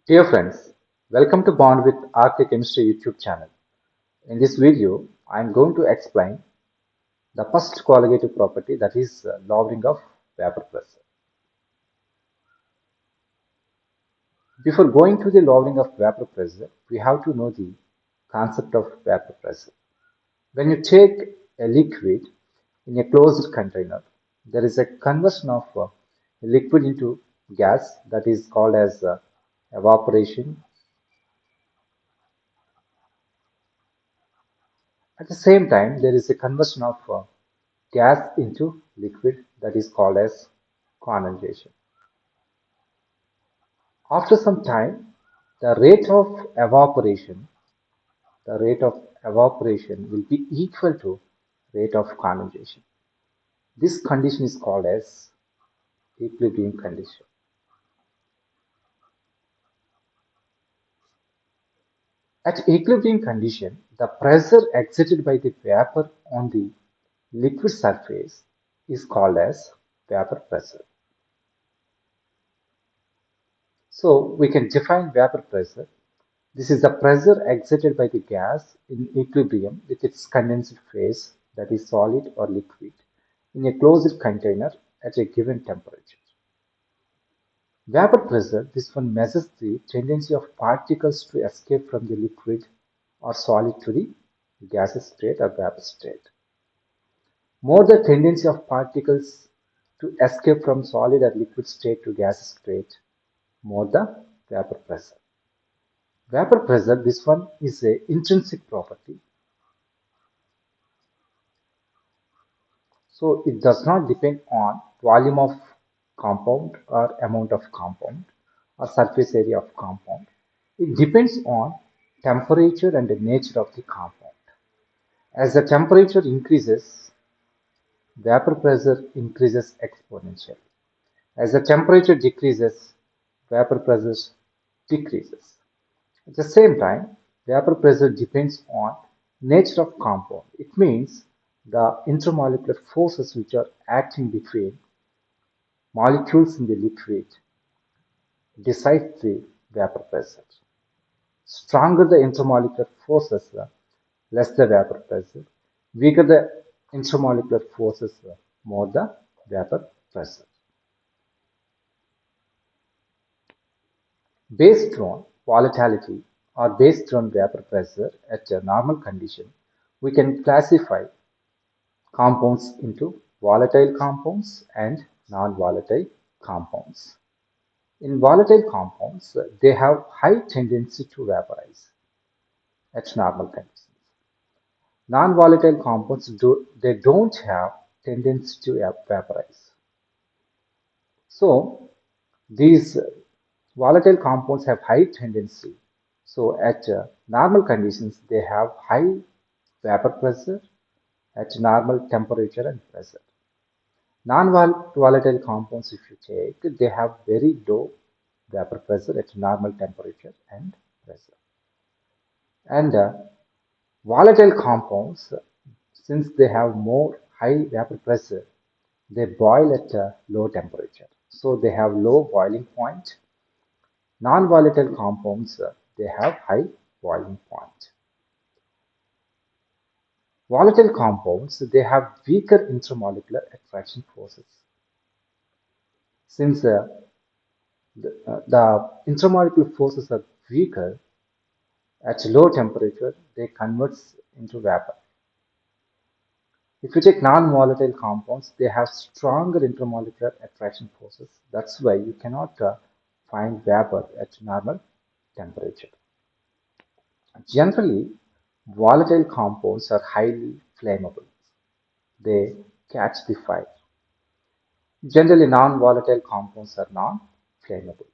Dear friends, welcome to Bond with RK Chemistry YouTube channel. In this video, I am going to explain the first colligative property, that is lowering of vapor pressure. Before going to the lowering of vapor pressure, we have to know the concept of vapor pressure. When you take a liquid in a closed container, there is a conversion of liquid into gas, that is called as evaporation. At the same time, there is a conversion of gas into liquid, that is called as condensation. After some time, the rate of evaporation, the rate of evaporation will be equal to rate of condensation. This condition is called as equilibrium condition. At equilibrium condition, the pressure exerted by the vapor on the liquid surface is called as vapor pressure. So we can define vapor pressure. This is the pressure exerted by the gas in equilibrium with its condensed phase, that is solid or liquid, in a closed container at a given temperature. Vapor pressure, this one measures the tendency of particles to escape from the liquid or solid to the gaseous state or vapor state. More the tendency of particles to escape from solid or liquid state to gaseous state, more the vapor pressure. Vapor pressure, this one is a intrinsic property. So it does not depend on volume of compound or amount of compound or surface area of compound. It depends on temperature and the nature of the compound. As the temperature increases, vapor pressure increases exponentially. As the temperature decreases, vapor pressure decreases. At the same time, vapor pressure depends on nature of compound. It means the intermolecular forces which are acting between molecules in the liquid decide the vapor pressure. Stronger the intermolecular forces, less the vapor pressure. Weaker the intermolecular forces, more the vapor pressure. Based on volatility or based on vapor pressure at a normal condition, we can classify compounds into volatile compounds and non-volatile compounds. In volatile compounds, they have high tendency to vaporize at normal conditions. Non-volatile compounds they don't have tendency to vaporize. So these volatile compounds have high tendency. So at normal conditions, they have high vapor pressure at normal temperature and pressure. Non-volatile compounds, if you take, they have very low vapor pressure at normal temperature and pressure. And volatile compounds, since they have more high vapor pressure, they boil at a low temperature. So they have low boiling point. Non-volatile compounds, they have high boiling point. Volatile compounds, they have weaker intermolecular attraction forces. Since the intermolecular forces are weaker, at low temperature, they convert into vapor. If you take non-volatile compounds, they have stronger intermolecular attraction forces. That's why you cannot find vapor at normal temperature. Generally, volatile compounds are highly flammable. They catch the fire. Generally, non-volatile compounds are non-flammable.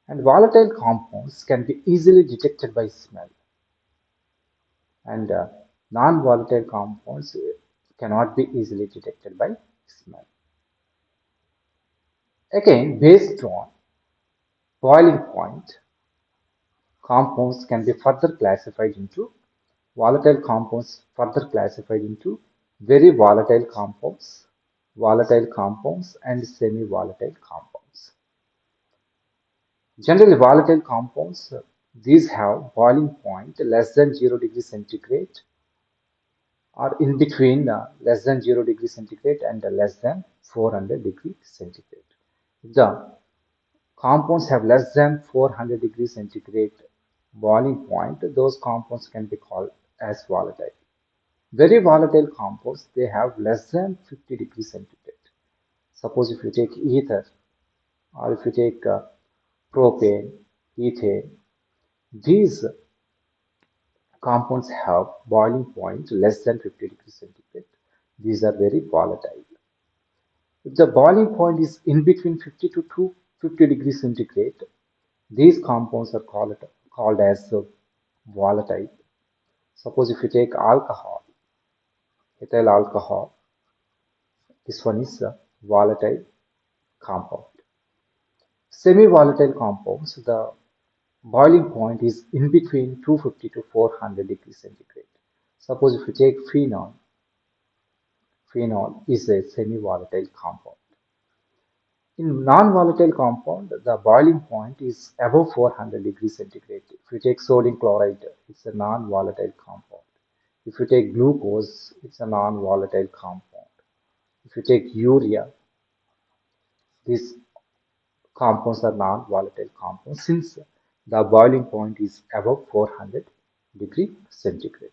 And volatile compounds can be easily detected by smell. And non-volatile compounds cannot be easily detected by smell. Again, based on boiling point, compounds can be further classified into volatile compounds, further classified into very volatile compounds, and semi-volatile compounds. Generally, volatile compounds, these have boiling point less than 0 degree centigrade or in between less than 0 degree centigrade and less than 400 degree centigrade. If the compounds have less than 400 degrees centigrade boiling point, those compounds can be called as volatile. Very volatile compounds, they have less than 50 degrees centigrade. Suppose if you take ether or if you take propane, ethane, these compounds have boiling point less than 50 degrees centigrade. These are very volatile. If the boiling point is in between 50 to 250 degrees centigrade, these compounds are called as volatile. Suppose if you take alcohol, ethyl alcohol, this one is a volatile compound. Semi-volatile compounds, the boiling point is in between 250 to 400 degrees centigrade. Suppose if you take phenol, phenol is a semi-volatile compound. In non-volatile compound, the boiling point is above 400 degrees centigrade. If you take sodium chloride, it's a non-volatile compound. If you take glucose, it's a non-volatile compound. If you take urea, these compounds are non-volatile compounds since the boiling point is above 400 degree centigrade.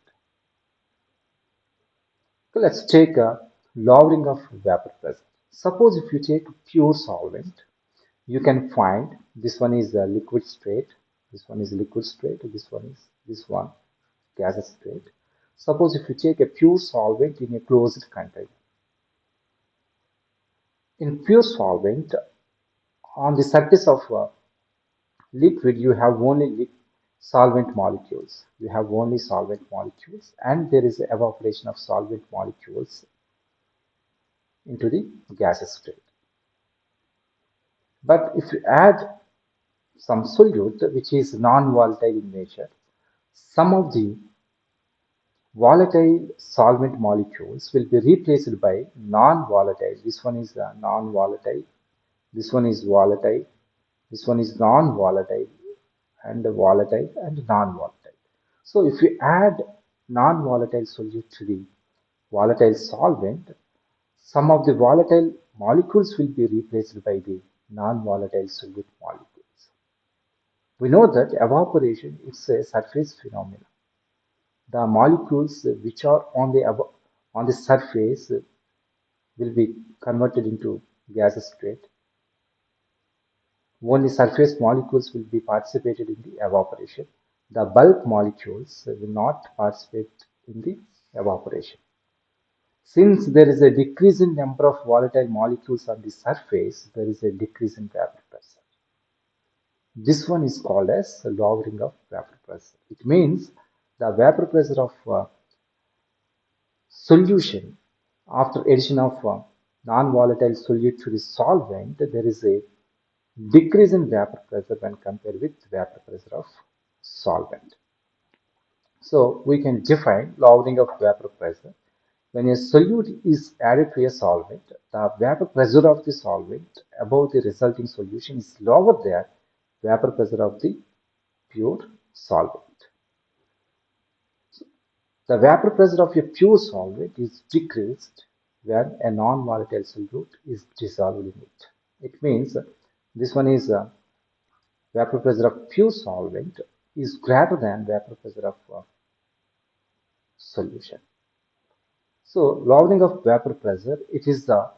So let's take a lowering of vapor pressure. Suppose if you take pure solvent, you can find this one is a liquid state, this one is liquid state, this one gaseous state. Suppose if you take a pure solvent in a closed container. In pure solvent, on the surface of liquid, you have only solvent molecules. You have only solvent molecules, and there is evaporation of solvent molecules into the gaseous state. But if you add some solute which is non-volatile in nature, some of the volatile solvent molecules will be replaced by non-volatile. This one is non-volatile, this one is volatile, this one is non-volatile, and volatile and non-volatile. So if you add non-volatile solute to the volatile solvent, some of the volatile molecules will be replaced by the non-volatile solute molecules. We know that evaporation is a surface phenomenon. The molecules which are on the surface will be converted into gaseous state. Only surface molecules will be participated in the evaporation. The bulk molecules will not participate in the evaporation. Since there is a decrease in number of volatile molecules on the surface, there is a decrease in vapor pressure. This one is called as lowering of vapor pressure. It means the vapor pressure of solution after addition of non-volatile solute to the solvent, there is a decrease in vapor pressure when compared with vapor pressure of solvent. So we can define lowering of vapor pressure. When a solute is added to a solvent, the vapor pressure of the solvent above the resulting solution is lower than vapor pressure of the pure solvent. The vapor pressure of a pure solvent is decreased when a non-volatile solute is dissolved in it. It means this one is vapor pressure of pure solvent is greater than vapor pressure of solution. So lowering of vapor pressure, it is the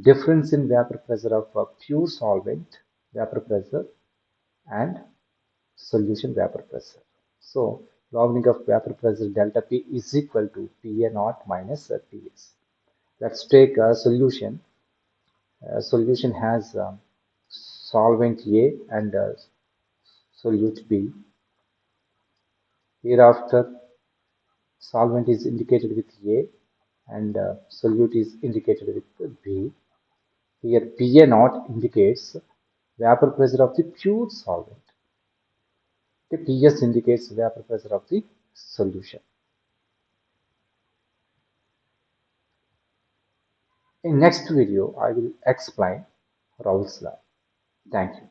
difference in vapor pressure of pure solvent vapor pressure and solution vapor pressure. So lowering of vapor pressure delta P is equal to PA naught minus PS. Let's take a solution. Solution has solvent A and solute B. Hereafter, solvent is indicated with A and solute is indicated with B. Here, PA naught indicates vapor pressure of the pure solvent. Okay, PS indicates vapor pressure of the solution. In next video, I will explain Raoult's law. Thank you.